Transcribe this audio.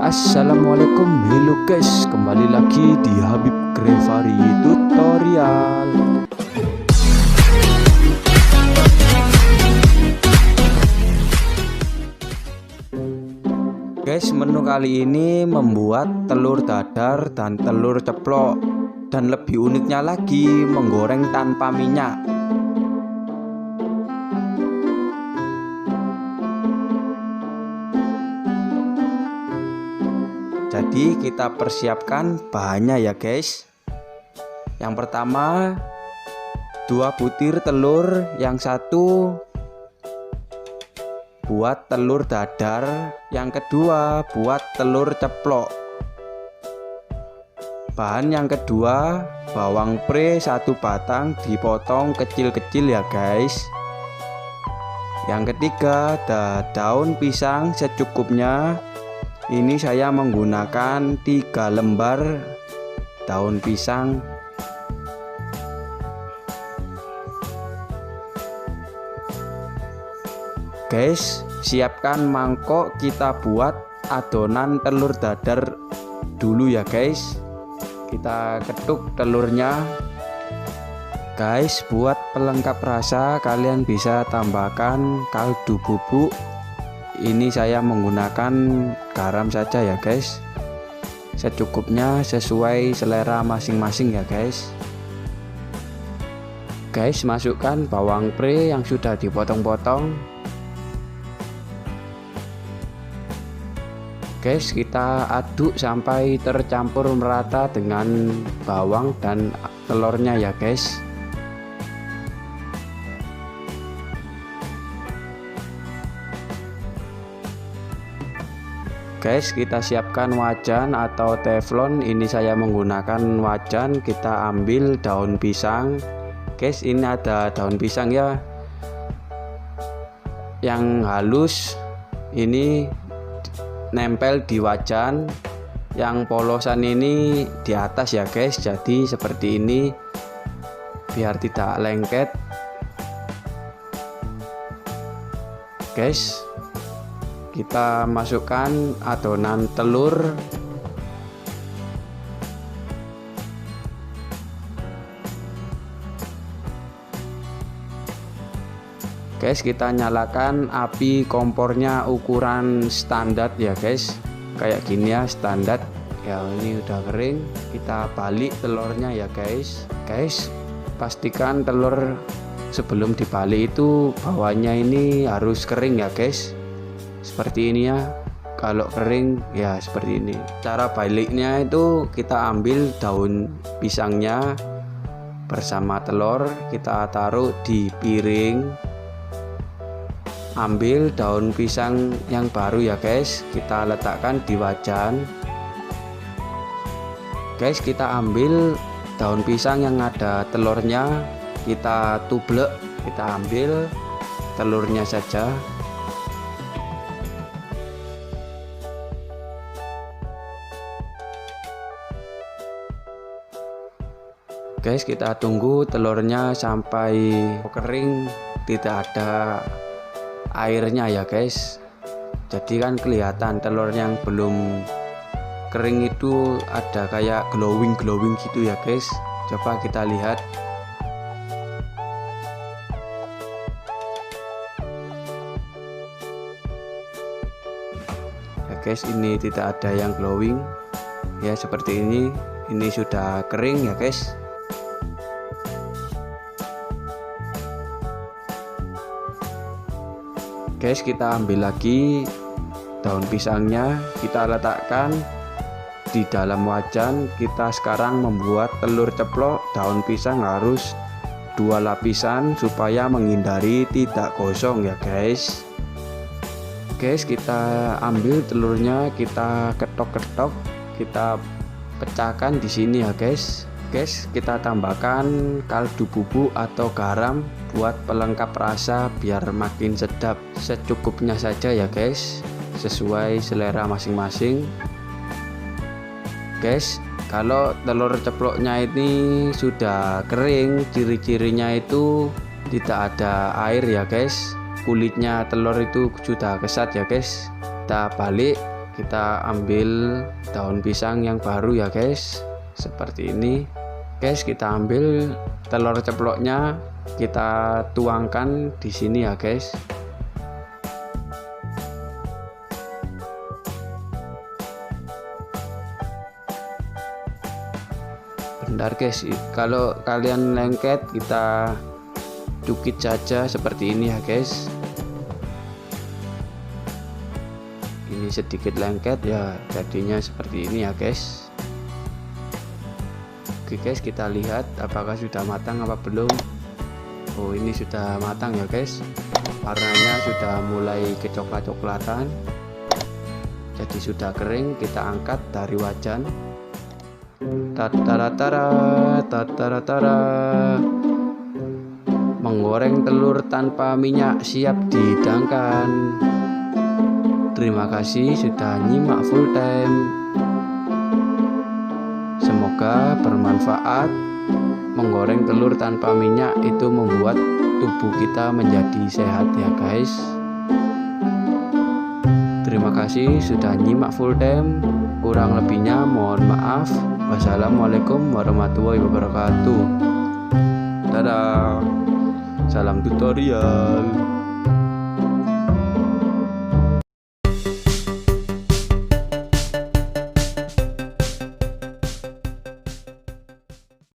Assalamualaikum, hello guys, kembali lagi di Habib Grevari Tutorial. Guys, menu kali ini membuat telur dadar dan telur ceplok, dan lebih uniknya lagi menggoreng tanpa minyak. Jadi kita persiapkan bahannya ya guys. Yang pertama 2 butir telur, yang satu buat telur dadar, yang kedua buat telur ceplok. Bahan yang kedua, bawang pre 1 batang dipotong kecil-kecil ya guys. Yang ketiga ada daun pisang secukupnya. Ini saya menggunakan 3 lembar daun pisang. Guys, siapkan mangkok, kita buat adonan telur dadar dulu ya guys. Kita ketuk telurnya. Guys, buat pelengkap rasa kalian bisa tambahkan kaldu bubuk. Ini saya menggunakan garam saja ya guys, secukupnya sesuai selera masing-masing ya guys. Guys, masukkan bawang pre yang sudah dipotong-potong. Guys, kita aduk sampai tercampur merata dengan bawang dan telurnya ya guys. Guys, kita siapkan wajan atau teflon. Ini saya menggunakan wajan. Kita ambil daun pisang. Guys, ini ada daun pisang ya, yang halus. Ini nempel di wajan. Yang polosan ini di atas ya guys. Jadi seperti ini biar tidak lengket. Guys, kita masukkan adonan telur. Guys, kita nyalakan api kompornya ukuran standar ya guys, kayak gini ya, standar ya. Ini udah kering, kita balik telurnya ya guys. Guys, pastikan telur sebelum dibalik itu bawahnya ini harus kering ya guys, seperti ini ya. Kalau kering ya seperti ini. Cara baliknya itu kita ambil daun pisangnya bersama telur, kita taruh di piring. Ambil daun pisang yang baru ya guys, kita letakkan di wajan. Guys, kita ambil daun pisang yang ada telurnya, kita tublek. Kita ambil telurnya saja. Guys, kita tunggu telurnya sampai kering, tidak ada airnya ya guys. Jadi kan kelihatan telur yang belum kering itu ada kayak glowing gitu ya guys. Coba kita lihat. Ya guys, ini tidak ada yang glowing ya, seperti ini. Ini sudah kering ya guys. Guys, kita ambil lagi daun pisangnya, kita letakkan di dalam wajan. Kita sekarang membuat telur ceplok. Daun pisang harus 2 lapisan supaya menghindari tidak gosong ya guys. Guys, kita ambil telurnya, kita ketok-ketok, kita pecahkan di sini ya guys. Guys, kita tambahkan kaldu bubuk atau garam buat pelengkap rasa biar makin sedap. Secukupnya saja ya guys, sesuai selera masing-masing. Guys, kalau telur ceploknya ini sudah kering, ciri-cirinya itu tidak ada air ya guys. Kulitnya telur itu sudah kesat ya guys. Kita balik, Kita ambil daun pisang yang baru ya guys, seperti ini guys. Kita ambil telur ceploknya, kita tuangkan di sini ya guys. Bentar guys, kalau kalian lengket kita cukit saja seperti ini ya guys. Ini sedikit lengket ya, jadinya seperti ini ya guys. Oke guys, kita lihat apakah sudah matang apa belum. Oh, ini sudah matang ya guys, warnanya sudah mulai kecoklat-coklatan, jadi sudah kering. Kita angkat dari wajan. Tataratara, tataratara. Menggoreng telur tanpa minyak siap dihidangkan. Terima kasih sudah nyimak full time. Semoga bermanfaat. Menggoreng telur tanpa minyak itu membuat tubuh kita menjadi sehat ya guys. Terima kasih sudah nyimak full time. Kurang lebihnya mohon maaf. Wassalamualaikum warahmatullahi wabarakatuh. Dadah. Salam tutorial.